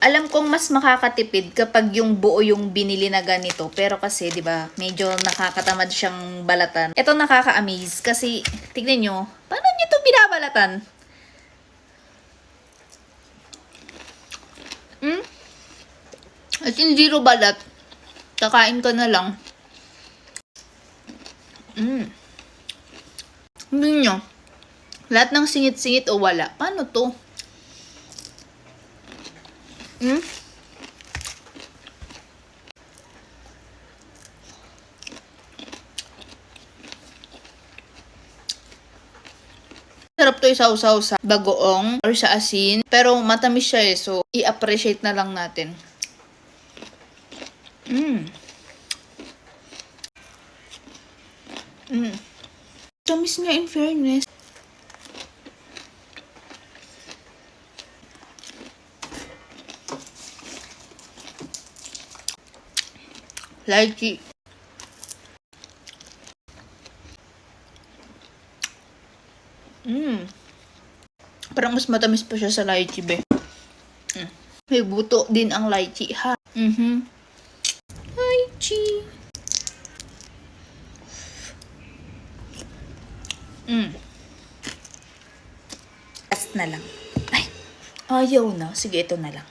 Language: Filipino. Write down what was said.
Alam kong mas makakatipid kapag yung buo yung binili na ganito. Pero kasi, di ba, medyo nakakatamad siyang balatan. Ito nakaka-amaze kasi, tignan nyo, paano nyo ito binabalatan? As in, zero balat. Kakain ka na lang. Hindi nyo. Lahat ng singit-singit o wala. Paano to? Sarap to isaw-saw sa bagoong or sa asin. Pero matamis siya eh. So, i-appreciate na lang natin. Tamis niya in fairness. Lychee. Parang mas matamis pa siya sa lychee, be. May buto din ang lychee, ha? Lychee. Last na lang. Ay, ayaw na. Sige, ito na lang.